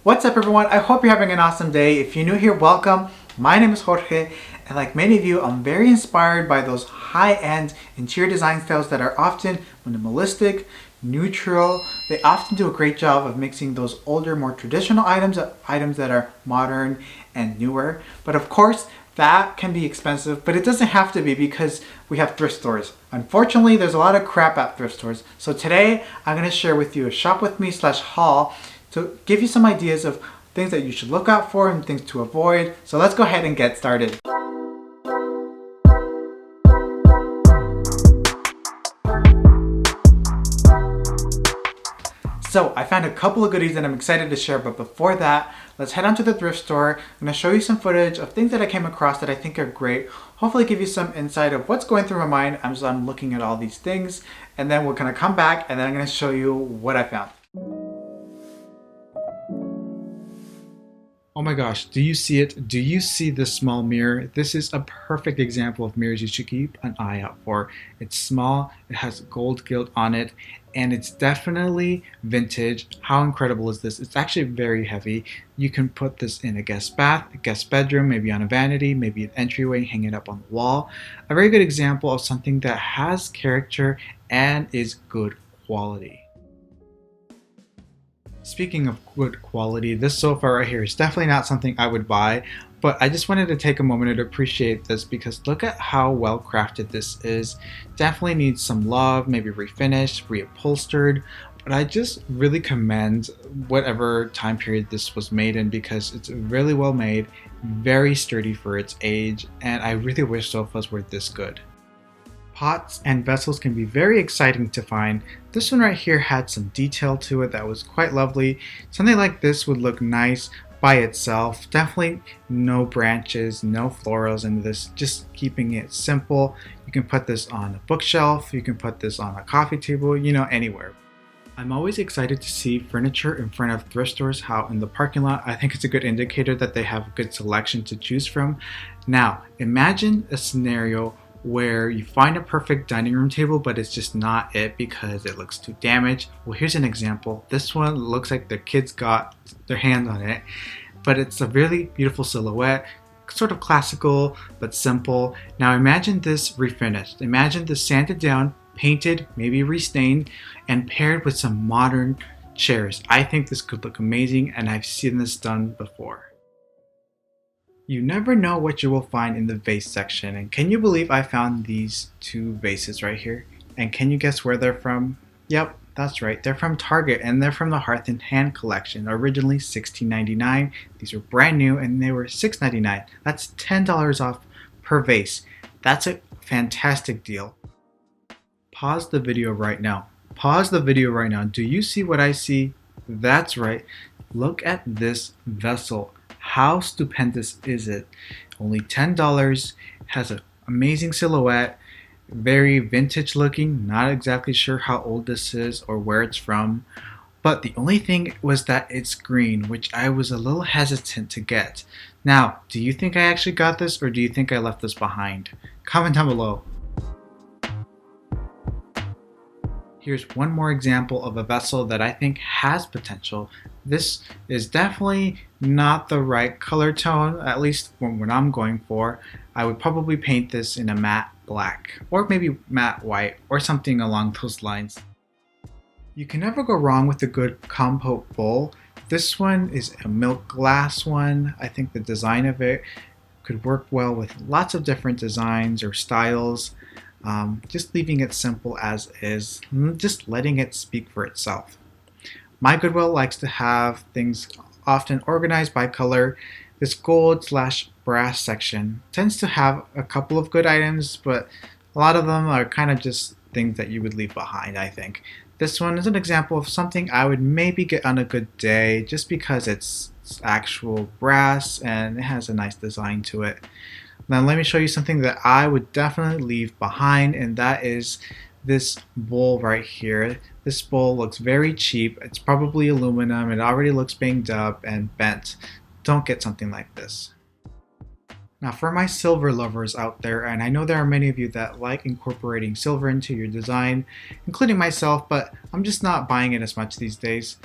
What's up everyone? I hope you're having an awesome day. If you're new here, welcome. My name is Jorge, and like many of you, I'm very inspired by those high-end interior design styles that are often minimalistic, neutral. They often do a great job of mixing those older, more traditional items that are modern and newer. But of course, that can be expensive, but it doesn't have to be because we have thrift stores. Unfortunately, there's a lot of crap at thrift stores. So today, I'm going to share with you a shop with me / haul to give you some ideas of things that you should look out for and things to avoid. So let's go ahead and get started. So I found a couple of goodies that I'm excited to share, but before that, let's head on to the thrift store. I'm going to show you some footage of things that I came across that I think are great. Hopefully give you some insight of what's going through my mind as I'm looking at all these things. And then we're going to come back and then I'm going to show you what I found. Oh my gosh, do you see it? Do you see this small mirror? This is a perfect example of mirrors you should keep an eye out for. It's small, it has gold gilt on it, and it's definitely vintage. How incredible is this? It's actually very heavy. You can put this in a guest bath, a guest bedroom, maybe on a vanity, maybe an entryway, hang it up on the wall. A very good example of something that has character and is good quality. Speaking of good quality, this sofa right here is definitely not something I would buy, but I just wanted to take a moment to appreciate this because look at how well crafted this is. Definitely needs some love, maybe refinished, reupholstered, but I just really commend whatever time period this was made in because it's really well made, very sturdy for its age, and I really wish sofas were this good. Pots and vessels can be very exciting to find. This one right here had some detail to it that was quite lovely. Something like this would look nice by itself. Definitely no branches, no florals in this, just keeping it simple. You can put this on a bookshelf, you can put this on a coffee table, anywhere. I'm always excited to see furniture in front of thrift stores out in the parking lot. I think it's a good indicator that they have a good selection to choose from. Now, imagine a scenario where you find a perfect dining room table, but it's just not it because it looks too damaged. Well, here's an example. This one looks like the kids got their hands on it, but it's a really beautiful silhouette, sort of classical, but simple. Now imagine this refinished. Imagine this sanded down, painted, maybe restained, and paired with some modern chairs. I think this could look amazing, and I've seen this done before. You never know what you will find in the vase section, and can you believe I found these two vases right here? And can you guess where they're from? Yep, that's right, they're from Target, and they're from the Hearth and Hand collection, originally $16.99. These were brand new and they were $6.99. That's $10 off per vase. That's a fantastic deal. Pause the video right now. Pause the video right now. Do you see what I see? That's right. Look at this vessel. How stupendous is it? Only $10, has an amazing silhouette, very vintage looking, not exactly sure how old this is or where it's from, but the only thing was that it's green, which I was a little hesitant to get. Now, do you think I actually got this or do you think I left this behind? Comment down below. Here's one more example of a vessel that I think has potential. This is definitely not the right color tone, at least what I'm going for. I would probably paint this in a matte black or maybe matte white or something along those lines. You can never go wrong with a good compote bowl. This one is a milk glass one. I think the design of it could work well with lots of different designs or styles. Just leaving it simple as is, just letting it speak for itself. My Goodwill likes to have things often organized by color. This gold / brass section tends to have a couple of good items, but a lot of them are kind of just things that you would leave behind, I think. This one is an example of something I would maybe get on a good day just because it's actual brass and it has a nice design to it. Now let me show you something that I would definitely leave behind, and that is this bowl right here. This bowl looks very cheap. It's probably aluminum. It already looks banged up and bent. Don't get something like this. Now for my silver lovers out there, and I know there are many of you that like incorporating silver into your design, including myself, but I'm just not buying it as much these days.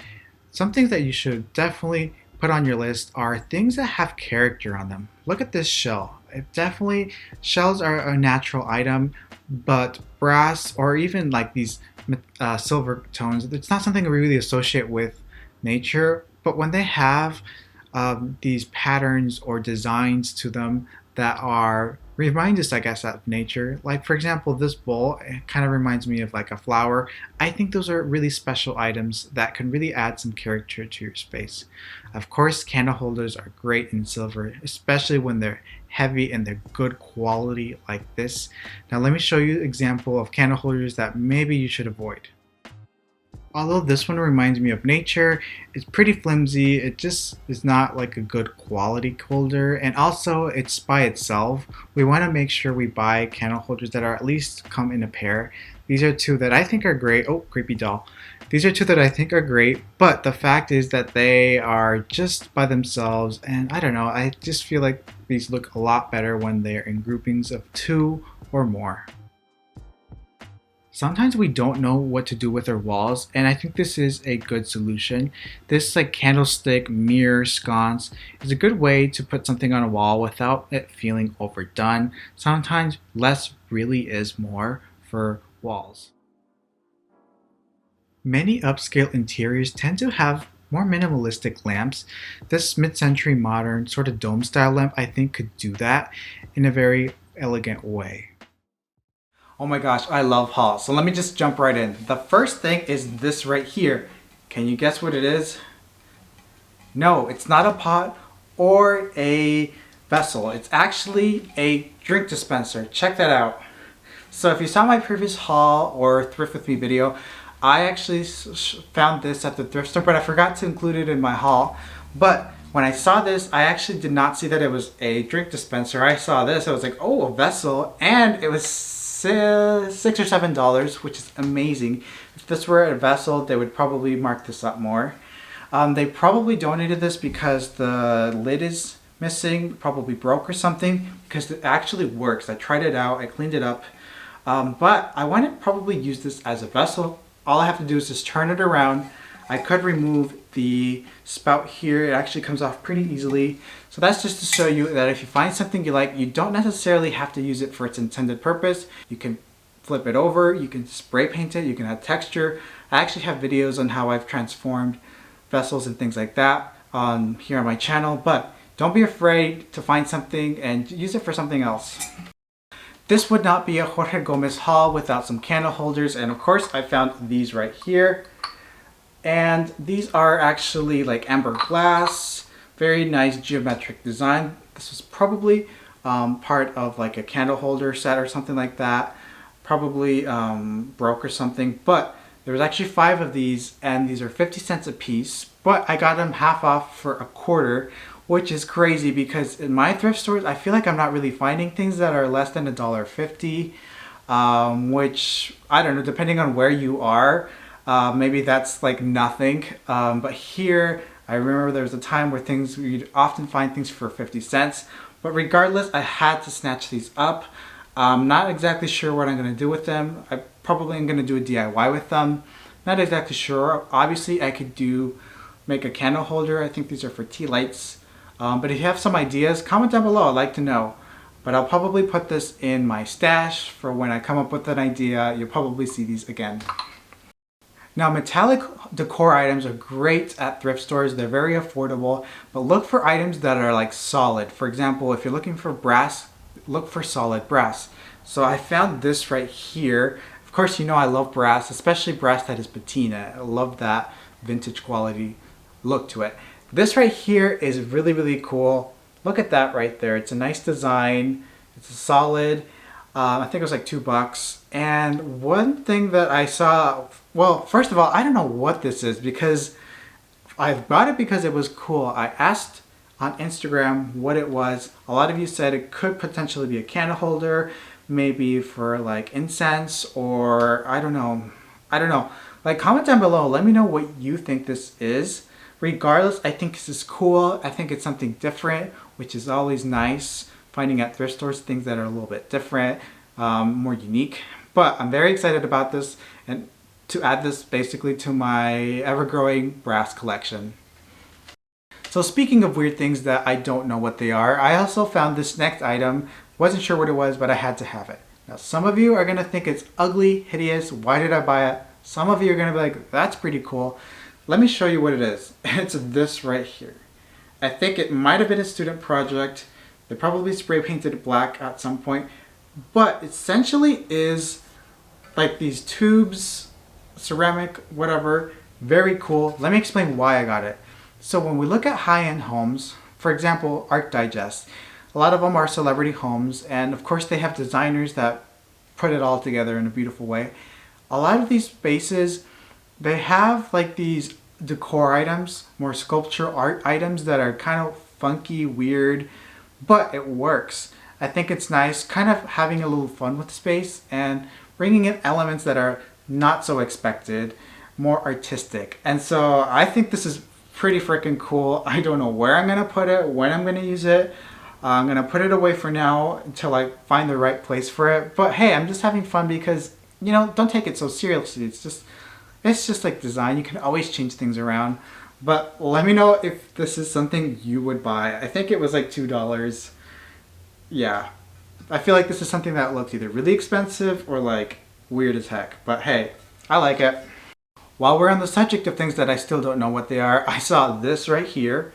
Something that you should definitely put on your list are things that have character on them. Look at this shell. It definitely, shells are a natural item, but brass or even like these silver tones, it's not something we really associate with nature. But when they have these patterns or designs to them that are remind us, I guess, of nature. Like for example, this bowl it kind of reminds me of like a flower. I think those are really special items that can really add some character to your space. Of course, candle holders are great in silver, especially when they're heavy and they're good quality like this. Now let me show you an example of candle holders that maybe you should avoid. Although this one reminds me of nature, it's pretty flimsy. It just is not like a good quality holder, and also it's by itself. We want to make sure we buy candle holders that are at least come in a pair. These are two that I think are great. Oh, creepy doll. These are two that I think are great, but the fact is that they are just by themselves, and I don't know, I just feel like these look a lot better when they're in groupings of two or more. Sometimes we don't know what to do with our walls, and I think this is a good solution. This like candlestick, mirror, sconce is a good way to put something on a wall without it feeling overdone. Sometimes less really is more for walls. Many upscale interiors tend to have more minimalistic lamps. This mid-century modern sort of dome style lamp I think could do that in a very elegant way. Oh my gosh, I love hauls. So let me just jump right in. The first thing is this right here. Can you guess what it is? No, it's not a pot or a vessel. It's actually a drink dispenser. Check that out. So if you saw my previous haul or thrift with me video, I actually found this at the thrift store, but I forgot to include it in my haul. But when I saw this, I actually did not see that it was a drink dispenser. I saw this, I was like, oh, a vessel, and it was $6 or $7, which is amazing. If this were a vessel, they would probably mark this up more. They probably donated this because the lid is missing, probably broke or something, because it actually works. I tried it out, I cleaned it up, but I want to probably use this as a vessel. All I have to do is just turn it around. I could remove the spout here. It actually comes off pretty easily. So that's just to show you that if you find something you like, you don't necessarily have to use it for its intended purpose. You can flip it over, you can spray paint it, you can add texture. I actually have videos on how I've transformed vessels and things like that here on my channel, but don't be afraid to find something and use it for something else. This would not be a Jorge Gomez haul without some candle holders, and of course I found these right here. And these are actually like amber glass, very nice geometric design. This was probably part of like a candle holder set or something like that. Probably broke or something, but there was actually 5 of these, and these are 50 cents a piece, but I got them half off for a quarter, which is crazy because in my thrift stores, I feel like I'm not really finding things that are less than $1.50, which I don't know, depending on where you are, maybe that's like nothing, but here I remember there was a time where you'd often find things for 50 cents, but regardless, I had to snatch these up. I'm not exactly sure what I'm going to do with them. I probably am going to do a DIY with them. Not exactly sure. Obviously, I could make a candle holder. I think these are for tea lights. But if you have some ideas, comment down below. I'd like to know. But I'll probably put this in my stash for when I come up with an idea. You'll probably see these again. Now, metallic decor items are great at thrift stores. They're very affordable, but look for items that are like solid. For example, if you're looking for brass, look for solid brass. So I found this right here. Of course, you know I love brass, especially brass that is patina. I love that vintage quality look to it. This right here is really, really cool. Look at that right there. It's a nice design. It's a solid. I think it was like $2. And one thing that I saw, well, first of all, I don't know what this is because I bought it because it was cool. I asked on Instagram what it was. A lot of you said it could potentially be a candle holder, maybe for like incense, or I don't know. Like, comment down below. Let me know what you think this is. Regardless, I think this is cool. I think it's something different, which is always nice. Finding at thrift stores things that are a little bit different, more unique. But I'm very excited about this and to add this basically to my ever-growing brass collection. So speaking of weird things that I don't know what they are, I also found this next item. Wasn't sure what it was, but I had to have it. Now some of you are going to think it's ugly, hideous, why did I buy it? Some of you are going to be like, that's pretty cool. Let me show you what it is. It's this right here. I think it might have been a student project. They probably spray painted it black at some point. But essentially is like these tubes, ceramic, whatever. Very cool. Let me explain why I got it. So when we look at high-end homes, for example, Art Digest, a lot of them are celebrity homes, and of course they have designers that put it all together in a beautiful way. A lot of these spaces, they have like these decor items, more sculpture art items that are kind of funky, weird, but it works. I think it's nice kind of having a little fun with the space and bringing in elements that are not so expected, more artistic. And so I think this is pretty freaking cool. I don't know where I'm gonna put it, when I'm gonna use it. I'm gonna put it away for now until I find the right place for it. But hey, I'm just having fun because, you know, don't take it so seriously. It's just like design. You can always change things around. But let me know if this is something you would buy. I think it was like $2. Yeah. I feel like this is something that looks either really expensive or like weird as heck. But hey, I like it. While we're on the subject of things that I still don't know what they are, I saw this right here.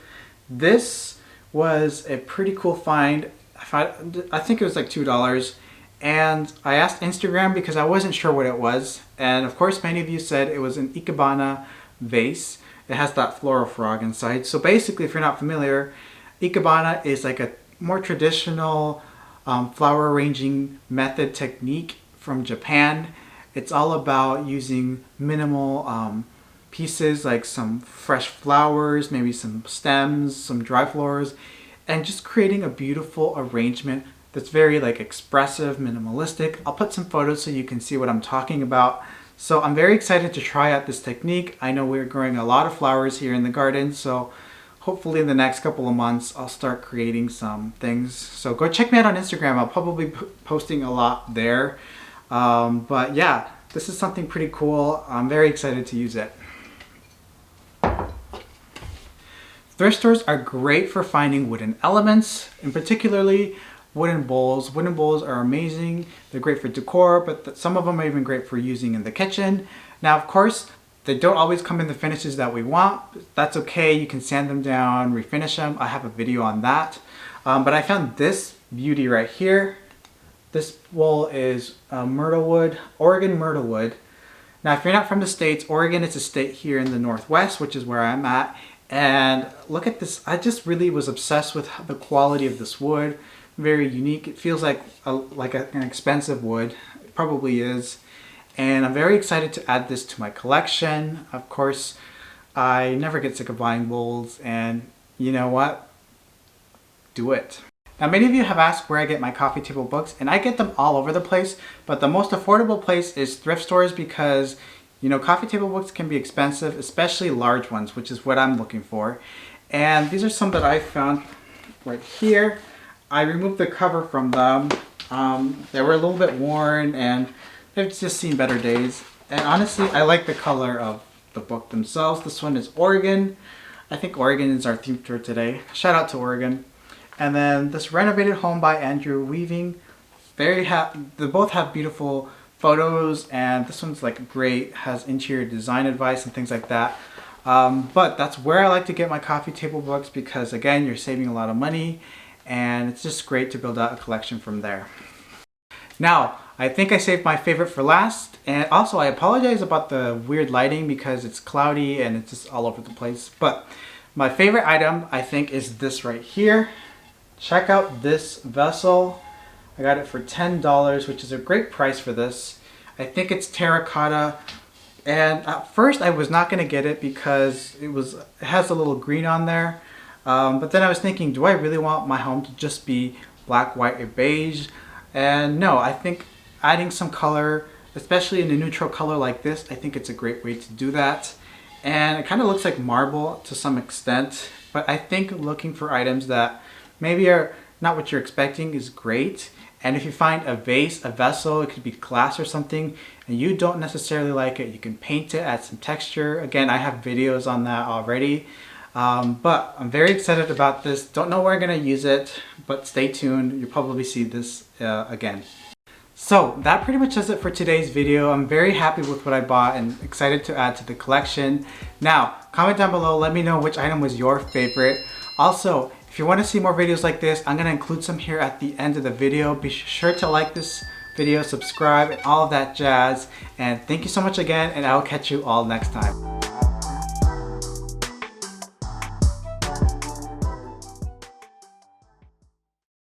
This was a pretty cool find. I think it was like $2. And I asked Instagram because I wasn't sure what it was. And of course, many of you said it was an Ikebana vase. It has that floral frog inside. So basically, if you're not familiar, Ikebana is like a more traditional flower arranging method technique from Japan. It's all about using minimal pieces like some fresh flowers, maybe some stems, some dry flowers, and just creating a beautiful arrangement that's very like expressive, minimalistic. I'll put some photos so you can see what I'm talking about. So I'm very excited to try out this technique. I know we're growing a lot of flowers here in the garden, so hopefully in the next couple of months I'll start creating some things. So go check me out on Instagram. I'll probably be posting a lot there. But yeah, this is something pretty cool. I'm very excited to use it. Thrift stores are great for finding wooden elements, and particularly wooden bowls. Wooden bowls are amazing. They're great for decor, but some of them are even great for using in the kitchen. Now, of course, they don't always come in the finishes that we want. That's okay. You can sand them down, refinish them. I have a video on that. But I found this beauty right here. This bowl is myrtle wood, Oregon myrtle wood. Now, if you're not from the States, Oregon is a state here in the Northwest, which is where I'm at. And look at this. I just really was obsessed with the quality of this wood. Very unique. It feels like an expensive wood. It probably is. And I'm very excited to add this to my collection. Of course, I never get sick of buying bowls, and you know what? Do it. Now, many of you have asked where I get my coffee table books, and I get them all over the place, but the most affordable place is thrift stores because, you know, coffee table books can be expensive, especially large ones, which is what I'm looking for. And these are some that I found right here. I removed the cover from them. They were a little bit worn and they've just seen better days. And honestly, I like the color of the book themselves. This one is Oregon. I think Oregon is our theme for today. Shout out to Oregon. And then this Renovated Home by Andrew Weaving. They both have beautiful photos, and this one's like great, has interior design advice and things like that. But that's where I like to get my coffee table books because again, you're saving a lot of money and it's just great to build out a collection from there. Now, I think I saved my favorite for last, and also I apologize about the weird lighting because it's cloudy and it's just all over the place. But my favorite item, I think, is this right here. Check out this vessel. I got it for $10, which is a great price for this. I think it's terracotta. And at first I was not going to get it because it has a little green on there. But then I was thinking, do I really want my home to just be black, white, or beige? And no, I think adding some color, especially in a neutral color like this, I think it's a great way to do that. And it kind of looks like marble to some extent, but I think looking for items that maybe are not what you're expecting is great. And if you find a vase, a vessel, it could be glass or something, and you don't necessarily like it, you can paint it, add some texture. Again, I have videos on that already. But I'm very excited about this. Don't know where I'm gonna use it, but stay tuned. You'll probably see this again. So that pretty much does it for today's video. I'm very happy with what I bought and excited to add to the collection. Now, comment down below, let me know which item was your favorite. Also, if you want to see more videos like this, I'm going to include some here at the end of the video. Be sure to like this video, subscribe, and all of that jazz. And thank you so much again, and I'll catch you all next time.